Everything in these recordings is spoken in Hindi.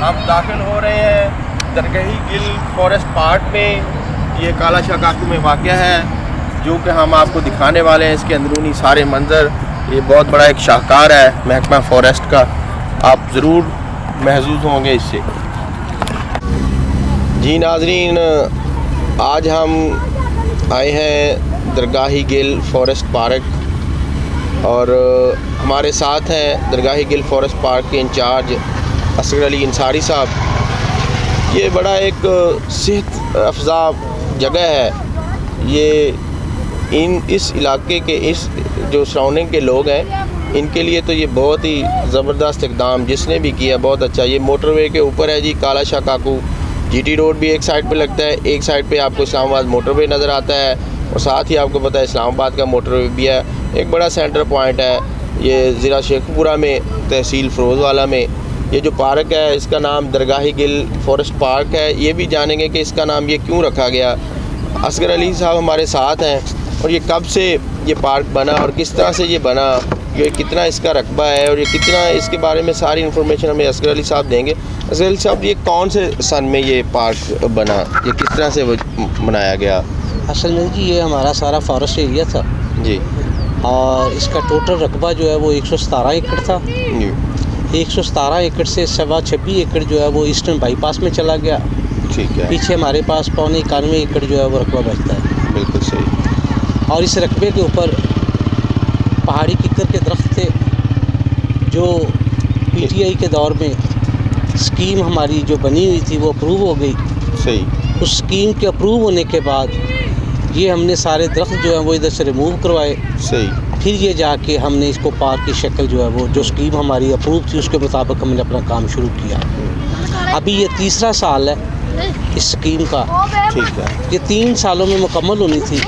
हम दाखिल हो रहे हैं दरगाही गिल फॉरेस्ट पार्क में। ये काला शाह काकू में वाक़या है जो कि हम आपको दिखाने वाले हैं। इसके अंदरूनी सारे मंजर, ये बहुत बड़ा एक शाहकार है महकमा फॉरेस्ट का, आप ज़रूर महसूस होंगे इससे। जी नाज़रीन, आज हम आए हैं दरगाही गिल फॉरेस्ट पार्क और हमारे साथ हैं दरगाही गिल फॉरेस्ट पार्क के इंचार्ज असगर अली अंसारी साहब। ये बड़ा एक सेहत अफजा जगह है। ये इस इलाके के इस जो सराउंडिंग के लोग हैं इनके लिए तो ये बहुत ही ज़बरदस्त इक़दाम जिसने भी किया बहुत अच्छा। ये मोटरवे के ऊपर है जी, काला शाह काकू। जीटी रोड भी एक साइड पे लगता है, एक साइड पे आपको इस्लामाबाद मोटरवे नज़र आता है और साथ ही आपको पता है इस्लामाबाद का मोटरवे भी है। एक बड़ा सेंटर पॉइंट है ये ज़िला शेखपुरा में, तहसील फ़िरोज़वाला में। ये जो पार्क है इसका नाम दरगाही गिल फॉरेस्ट पार्क है। ये भी जानेंगे कि इसका नाम ये क्यों रखा गया। असगर अली साहब हमारे साथ हैं और ये कब से ये पार्क बना और किस तरह से ये बना, ये कितना इसका रकबा है और ये कितना, इसके बारे में सारी इन्फॉर्मेशन हमें असगर अली साहब देंगे। असगर अली साहब, ये कौन से सन में ये पार्क बना, ये किस तरह से बनाया गया? असल में जी ये हमारा सारा फॉरेस्ट एरिया था जी, और इसका टोटल रकबा जो है वो 117 एकड़ था। 117 एकड़ से 26 एकड़ जो है वो ईस्टर्न बाईपास में चला गया। ठीक है। पीछे हमारे पास 91 एकड़ जो है वो रकबा बचता है। बिल्कुल सही। और इस रकबे के ऊपर पहाड़ी किक्कर के दरख्त थे जो पीटीआई के दौर में स्कीम हमारी जो बनी हुई थी वो अप्रूव हो गई। सही। उस स्कीम के अप्रूव होने के बाद ये हमने सारे दरख्त जो है वो इधर से रिमूव करवाए। सही। फिर ये जाके हमने इसको पार्क की शक्ल जो है वो जो स्कीम हमारी अप्रूव थी उसके मुताबिक हमने अपना काम शुरू किया। अभी ये तीसरा साल है इस स्कीम का। ठीक है। ये 3 सालों में मुकम्मल होनी थी,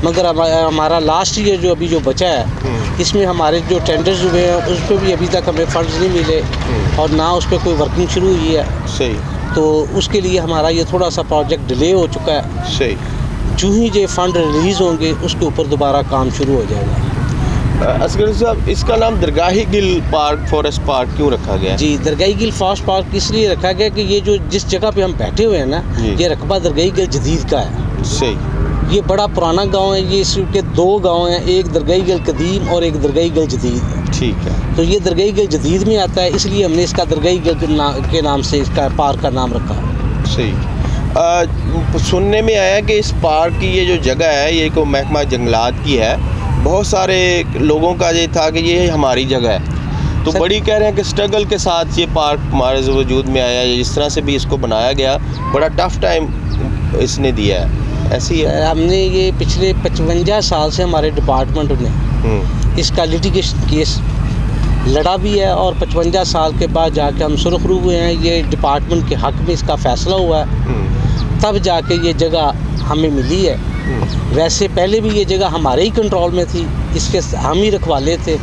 मगर हमारा लास्ट ईयर जो अभी जो बचा है इसमें हमारे जो टेंडर्स हुए हैं उस पर भी अभी तक हमें फंड्स नहीं मिले और ना उस पर कोई वर्किंग शुरू हुई है। सही। तो उसके लिए हमारा ये थोड़ा सा प्रोजेक्ट डिले हो चुका है। सही। जो ही ये फंड रिलीज़ होंगे उसके ऊपर दोबारा काम शुरू हो जाएगा। असगर साहब, इसका नाम दरगाही गिल पार्क फॉरेस्ट पार्क क्यों रखा गया? जी, दरगाही गिल फॉरेस्ट पार्क इसलिए रखा गया कि ये जो जिस जगह पे हम बैठे हुए हैं ना, ये रकबा दरगाही गिल जदीद का है। सही। ये बड़ा पुराना गांव है। ये इसके 2 गांव हैं, एक दरगाही गिल कदीम और एक दरगाही गिल जदीद। ठीक है। तो ये दरगाही गिल जदीद में आता है, इसलिए हमने इसका दरगाही गिल के नाम से इसका पार्क का नाम रखा। सही। सुनने में आया कि इस पार्क की ये जो जगह है ये को महकमा जंगलात की है। बहुत सारे लोगों का ये था कि ये हमारी जगह है, तो बड़ी कह रहे हैं कि स्ट्रगल के साथ ये पार्क हमारे वजूद में आया। जिस तरह से भी इसको बनाया गया, बड़ा टफ टाइम इसने दिया है। ऐसी है। हमने ये पिछले 55 साल से हमारे डिपार्टमेंट ने इसका लिटिगेशन केस लड़ा भी है और 55 साल के बाद जाके हम सुरखरू हुए हैं। ये डिपार्टमेंट के हक़ में इसका फ़ैसला हुआ है, तब जाके ये जगह हमें मिली है। वैसे पहले भी ये जगह हमारे ही कंट्रोल में थी, इसके हम ही रखवाले थे,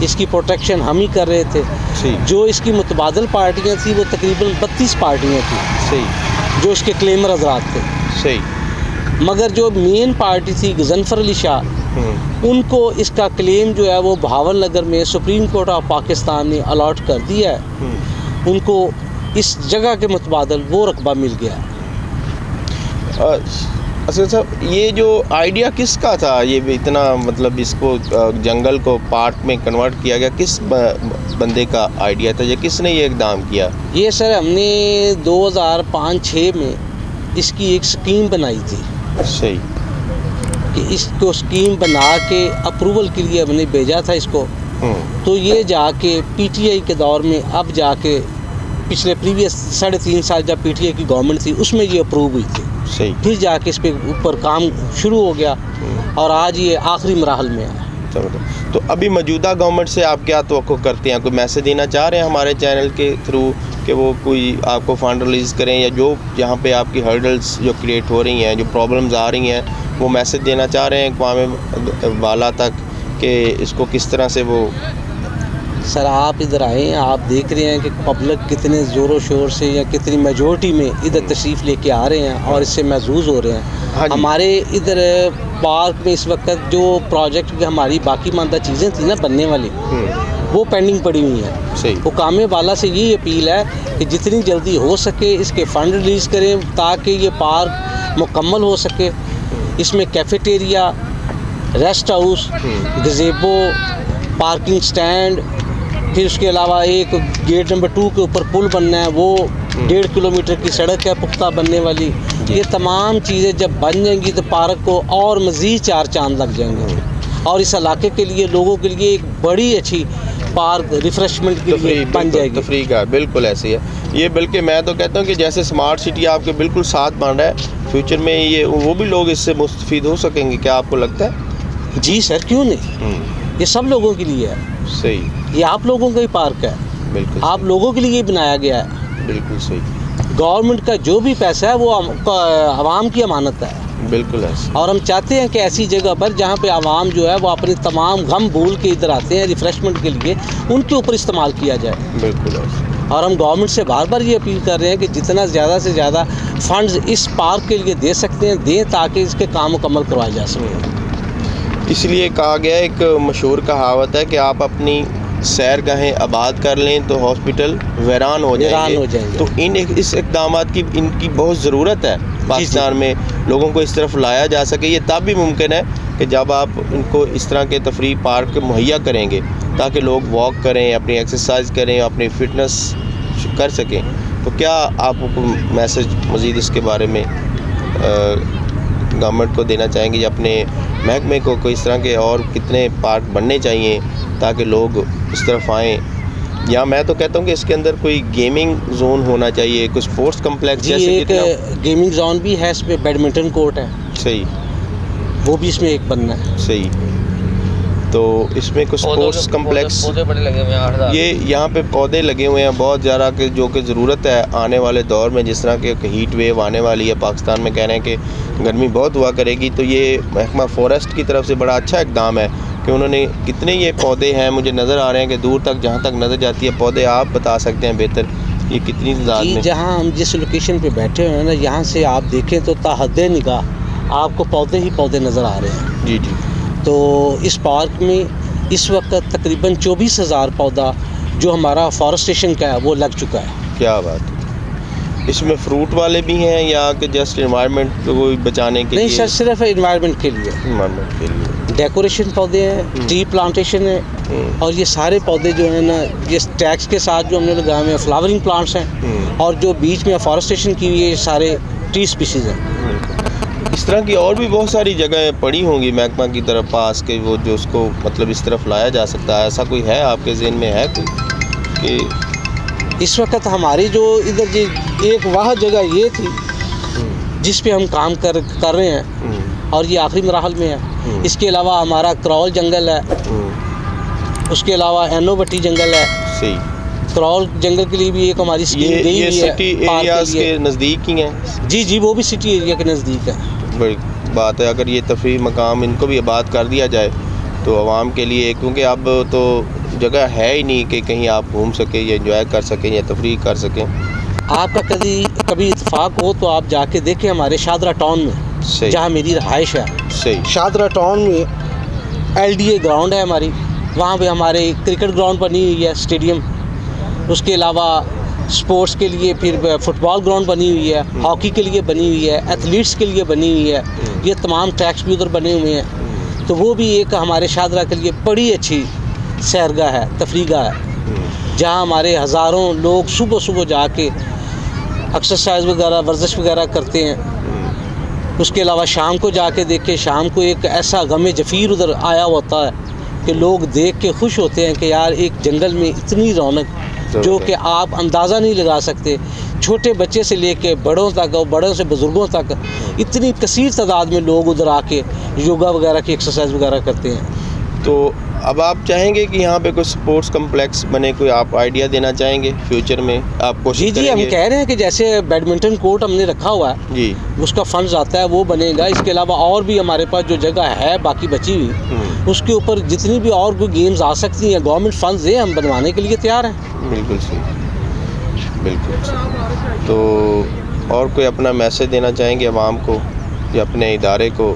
इसकी प्रोटेक्शन हम ही कर रहे थे। जो इसकी मुतबादल पार्टियाँ थी वो तकरीबन 32 पार्टियाँ थी। सही। जो इसके क्लेमर हज़रात थे। सही। मगर जो मेन पार्टी थी गजनफर अली शाह, उनको इसका क्लेम जो है वो भावलनगर में सुप्रीम कोर्ट ऑफ पाकिस्तान ने अलॉट कर दिया है। उनको इस जगह के मुतबादल वो रकबा मिल गया। अच्छा साहब, ये जो आइडिया किसका था, ये इतना मतलब इसको जंगल को पार्क में कन्वर्ट किया गया, किस बंदे का आइडिया था, ये किसने ये इक़दाम किया? ये सर हमने 2005-06 में इसकी एक स्कीम बनाई थी। सही। कि इसको स्कीम बना के अप्रूवल के लिए हमने भेजा था इसको। तो ये जाके पीटीआई के दौर में अब जाके पिछले प्रीवियस 3.5 साल जब पीटीआई की गवर्नमेंट थी उसमें ये अप्रूव हुई थी। सही। फिर जाके इस पे ऊपर काम शुरू हो गया और आज ये आखिरी मराहल में है। तो अभी मौजूदा गवर्नमेंट से आप क्या तवक्को करते हैं? कोई मैसेज देना चाह रहे हैं हमारे चैनल के थ्रू कि वो कोई आपको फ़ंड रिलीज़ करें, या जो यहाँ पे आपकी हर्डल्स जो क्रिएट हो रही हैं, जो प्रॉब्लम्स आ रही हैं, वो मैसेज देना चाह रहे हैं अक़वाम वाला तक कि इसको किस तरह से वो? सर आप इधर आए, आप देख रहे हैं कि पब्लिक कितने ज़ोरों शोर से या कितनी मेजॉरिटी में इधर तशरीफ़ लेके आ रहे हैं और इससे महजूज़ हो रहे हैं। हाँ, हमारे इधर पार्क में इस वक्त जो प्रोजेक्ट की हमारी बाकी मानदा चीज़ें थी ना बनने वाली, वो पेंडिंग पड़ी हुई है। सही। हुकाम वाला से यही अपील है कि जितनी जल्दी हो सके इसके फ़ंड रिलीज़ करें ताकि ये पार्क मुकम्मल हो सके। इसमें cafeteria, rest house, gazebo, parking stand, फिर उसके अलावा एक गेट नंबर 2 के ऊपर पुल बनना है, वो 1.5 किलोमीटर की सड़क है पुख्ता बनने वाली। ये तमाम चीज़ें जब बन जाएंगी तो पार्क को और मज़ीद 4 चांद लग जाएंगे और इस इलाके के लिए, लोगों के लिए एक बड़ी अच्छी पार्क रिफ़्रेशमेंट के लिए बन जाएगी। तफरीह का बिल्कुल ऐसी है ये। बल्कि मैं तो कहता हूँ कि जैसे स्मार्ट सिटी आपके बिल्कुल साथ बन रहा है, फ्यूचर में ये वो भी लोग इससे मुस्तफ़ीद हो सकेंगे, क्या आपको लगता है? जी सर, क्यों नहीं, ये सब लोगों के लिए है। सही। ये आप लोगों का ही पार्क है, बिल्कुल आप लोगों के लिए ही बनाया गया है। बिल्कुल सही। गवर्नमेंट का जो भी पैसा है वो आवाम की अमानत है। बिल्कुल ऐसा। और हम चाहते हैं कि ऐसी जगह पर जहाँ पे आवाम जो है वो अपनी तमाम गम भूल के इधर आते हैं रिफ़्रेशमेंट के लिए, उनके ऊपर इस्तेमाल किया जाए। बिल्कुल ऐसा। और हम गवर्नमेंट से बार बार ये अपील कर रहे हैं कि जितना ज़्यादा से ज़्यादा फंड्स इस पार्क के लिए दे सकते हैं दें, ताकि इसके काम मुकम्मल करवाए जा सकें। इसलिए कहा गया है, एक मशहूर कहावत है कि आप अपनी सैरगाहें आबाद कर लें तो हॉस्पिटल वीरान हो जाएंगे। तो इस इक़दामात की इनकी बहुत ज़रूरत है पाकिस्तान में, लोगों को इस तरफ लाया जा सके। ये तब भी मुमकिन है कि जब आप इनको इस तरह के तफरीह पार्क मुहैया करेंगे ताकि लोग वॉक करें, अपनी एक्सरसाइज करें, अपनी फ़िटनेस कर सकें। तो क्या आपको मैसेज मज़ीद इसके बारे में गवर्नमेंट को देना चाहेंगे या अपने महकमे को इस तरह के और कितने पार्क बनने चाहिए ताकि लोग इस तरफ आएँ? या मैं तो कहता हूँ कि इसके अंदर कोई गेमिंग जोन होना चाहिए, कुछ स्पोर्ट्स कम्प्लेक्स जैसे एक गेमिंग जोन भी है, इसमें बैडमिंटन कोर्ट है। सही। वो भी इसमें एक बनना है। सही। तो इसमें कुछ स्पोर्ट्स कम्प्लेक्स, पौधे बड़े लगे हुए हैं, ये यहाँ पे पौधे लगे हुए हैं बहुत ज़्यादा कि जो कि ज़रूरत है आने वाले दौर में। जिस तरह के हीट वेव आने वाली है, पाकिस्तान में कह रहे हैं कि गर्मी बहुत हुआ करेगी, तो ये महकमा फ़ॉरेस्ट की तरफ से बड़ा अच्छा इक़दाम है कि उन्होंने कितने ये पौधे हैं, मुझे नज़र आ रहे हैं कि दूर तक जहाँ तक नज़र जाती है पौधे, आप बता सकते हैं बेहतर ये कितनी तादाद में? जहाँ हम जिस लोकेशन पे बैठे हुए हैं ना, यहाँ से आप देखें तो ताहद्दे निगाह आपको पौधे ही पौधे नज़र आ रहे हैं। जी जी। तो इस पार्क में इस वक्त तकरीबन 24,000 पौधा जो हमारा फॉरेस्टेशन का है वो लग चुका है। क्या बात है। इसमें फ्रूट वाले भी हैं या कि जस्ट इन्वायरमेंट को बचाने के लिए? नहीं सर, सिर्फ इन्वायरमेंट के लिए, इन्वायरमेंट के लिए डेकोरेशन पौधे हैं, ट्री प्लांटेशन है, और ये सारे पौधे जो हैं ना, ये टैक्स के साथ जो हमने लगाए हुए हैं फ्लावरिंग प्लांट्स हैं, और जो बीच में फॉरेस्टेशन की हुई है सारे ट्री स्पीशीज़ हैं। इस तरह की और भी बहुत सारी जगहें पड़ी होंगी महकमा की तरफ पास के वो जो उसको मतलब इस तरफ लाया जा सकता है, ऐसा कोई है आपके ज़हन में है कोई कि? इस वक्त हमारी जो इधर जी एक वह जगह ये थी जिस पे हम काम कर रहे हैं और ये आखिरी मराहल में है। इसके अलावा हमारा क्रॉल जंगल है, उसके अलावा एनोबट्टी जंगल है। सही। क्रॉल जंगल के लिए भी एक हमारी स्कीम गई हुई है। सिटी एरियाज़ के नज़दीक ही हैं? जी जी, वो भी सिटी एरिया के नज़दीक है। बड़ी बात है, अगर ये तफरीह मकाम इनको भी आबाद कर दिया जाए तो आवाम के लिए, क्योंकि अब तो जगह है ही नहीं कि कहीं आप घूम सकें या एंजॉय कर सकें या तफरीह कर सकें। आपका कभी इत्तेफाक हो तो आप जाके देखें हमारे शादरा टाउन में, जहाँ मेरी रहाइश है। सही। शादरा टाउन में LDA ग्राउंड है हमारी, वहाँ पे हमारे क्रिकेट ग्राउंड बनी हुई है, स्टेडियम। उसके अलावा स्पोर्ट्स के लिए फिर फुटबॉल ग्राउंड बनी हुई है, हॉकी के लिए बनी हुई है, एथलीट्स के लिए बनी हुई है। ये तमाम ट्रैक्स भी उधर बने हुए हैं। तो वो भी एक हमारे शादरा के लिए बड़ी अच्छी सैरगाह है, तफरीगाह है, जहाँ हमारे हज़ारों लोग सुबह सुबह जाके एक्सरसाइज वगैरह, वर्जिश वगैरह करते हैं। उसके अलावा शाम को जाके देखें, शाम को एक ऐसा गम जफ़ीर उधर आया होता है कि लोग देख के खुश होते हैं कि यार एक जंगल में इतनी रौनक जो कि आप अंदाज़ा नहीं लगा सकते। छोटे बच्चे से लेके बड़ों तक और बड़ों से बुज़ुर्गों तक इतनी कसीर तादाद में लोग उधर आके योगा वगैरह की एक्सरसाइज वगैरह करते हैं। तो अब आप चाहेंगे कि यहाँ पे कोई स्पोर्ट्स कम्प्लेक्स बने, कोई आप आइडिया देना चाहेंगे फ्यूचर में? आप कोशिश जी, हम कह रहे हैं कि जैसे बैडमिंटन कोर्ट हमने रखा हुआ है जी, उसका फंड्स आता है वो बनेगा। इसके अलावा और भी हमारे पास जो जगह है बाकी बची हुई, उसके ऊपर जितनी भी और कोई गेम्स आ सकती हैं, गवर्नमेंट फंड्स है, हम बनवाने के लिए तैयार हैं। बिल्कुल सही, बिल्कुल सही। तो और कोई अपना मैसेज देना चाहेंगे आवाम को या अपने इदारे को?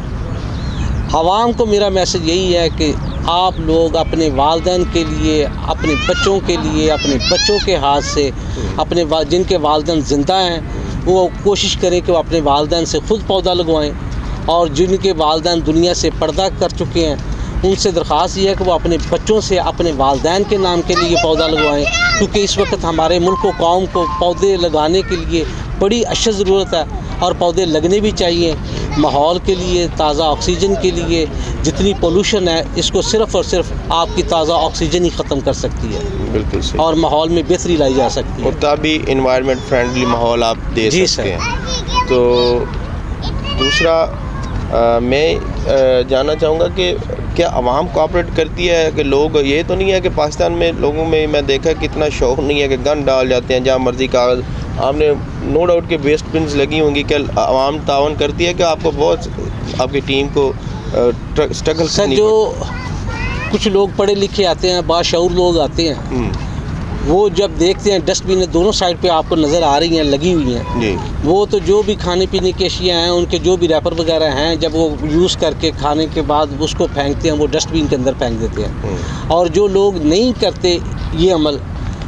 आवाम को मेरा मैसेज यही है कि आप लोग अपने वालिदैन के लिए, अपने बच्चों के लिए, अपने बच्चों के हाथ से, जिनके वालिदैन ज़िंदा हैं वो कोशिश करें कि वो अपने वालिदैन से ख़ुद पौधा लगवाएं, और जिनके वालिदैन दुनिया से पर्दा कर चुके हैं उनसे दरख्वास्त ये है कि वो अपने बच्चों से अपने वालिदैन के नाम के लिए पौधा लगवाएं, क्योंकि इस वक्त हमारे मुल्क व कौम को पौधे लगाने के लिए बड़ी अशद ज़रूरत है, और पौधे लगने भी चाहिए माहौल के लिए, ताज़ा ऑक्सीजन के लिए। जितनी पोल्यूशन है इसको सिर्फ़ और सिर्फ आपकी ताज़ा ऑक्सीजन ही ख़त्म कर सकती है। बिल्कुल सही। और माहौल में बेहतरी लाई जा सकती है, और तभी इन्वायरमेंट फ्रेंडली माहौल आप दे सकते हैं। तो दूसरा मैं जानना चाहूँगा कि क्या आवाम कोऑपरेट करती है, कि लोग, ये तो नहीं है कि पाकिस्तान में लोगों में मैं देखा कितना शौक़ नहीं है कि गन डाल जाते हैं जहाँ मर्ज़ी कागज़। आपने नो डाउट के वेस्ट बिन्स लगी होंगी, क्या आवाम तावन करती है कि आपको बहुत आपकी टीम को स्ट्रगल सर? जो कुछ लोग पढ़े लिखे आते हैं, बाशऊर लोग आते हैं, वो जब देखते हैं डस्टबिन दोनों साइड पे आपको नज़र आ रही हैं, लगी हुई हैं जी, वो तो जो भी खाने पीने की अशिया हैं, उनके जो भी रैपर वगैरह हैं, जब वो यूज़ करके खाने के बाद उसको फेंकते हैं, वो डस्टबिन के अंदर फेंक देते हैं। और जो लोग नहीं करते ये अमल,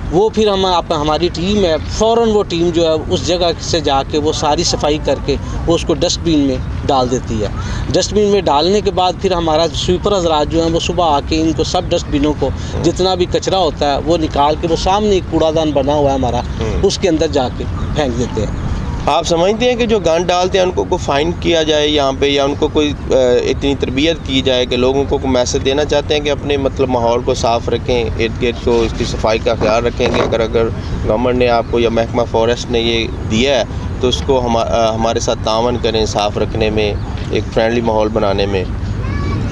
वो फिर हमारी टीम है, फ़ौरन वो टीम जो है उस जगह से जाके वो सारी सफाई करके वो उसको डस्टबिन में डाल देती है। डस्टबिन में डालने के बाद फिर हमारा स्वीपर हज़रात जो हैं वो सुबह आके इनको सब डस्टबिनों को जितना भी कचरा होता है वो निकाल के, वो सामने एक कूड़ादान बना हुआ है हमारा, उसके अंदर जाके फेंक देते हैं। आप समझते हैं कि जो गन डालते हैं उनको कोई फ़ाइन किया जाए यहाँ पे, या उनको कोई इतनी तरबियत की जाए कि लोगों को मैसेज देना चाहते हैं कि अपने मतलब माहौल को साफ़ रखें, इर्द गिर्द को इसकी सफाई का ख्याल रखेंगे? अगर गवर्नमेंट ने आपको या महकमा फॉरेस्ट ने ये दिया है तो उसको हमारे साथ तावन करें साफ़ रखने में, एक फ्रेंडली माहौल बनाने में।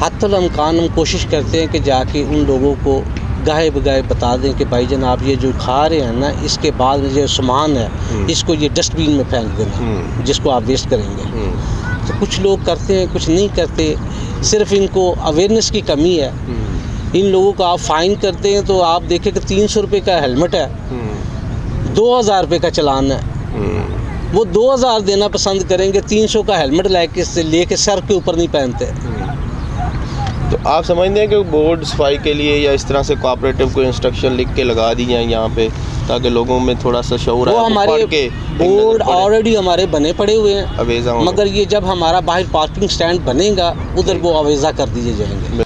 हत्तुल इम्कान हम कोशिश करते हैं कि जाके उन लोगों को गाहे बगाहे बता दें कि भाई जनाब ये जो खा रहे हैं ना, इसके बाद जो सामान है इसको ये डस्टबिन में फेंक देना, जिसको आप वेस्ट करेंगे। तो कुछ लोग करते हैं, कुछ नहीं करते, सिर्फ इनको अवेयरनेस की कमी है। इन लोगों को आप फ़ाइन करते हैं तो आप देखें कि 300 रुपये का हेलमेट है, 2000 रुपये का चालान है, वो 2000 देना पसंद करेंगे, 300 का हेलमेट लेके सर के ऊपर नहीं पहनते। तो आप समझते हैं कि बोर्ड सफाई के लिए या इस तरह से कोऑपरेटिव को इंस्ट्रक्शन लिख के लगा दी जाए यहाँ पे, ताकि लोगों में थोड़ा सा शऊर आए? हमारे बोर्ड ऑलरेडी हमारे बने पड़े हुए हैं, मगर ये जब हमारा बाहर पार्किंग स्टैंड बनेगा उधर वो अवेज़ा कर दिए जाएंगे।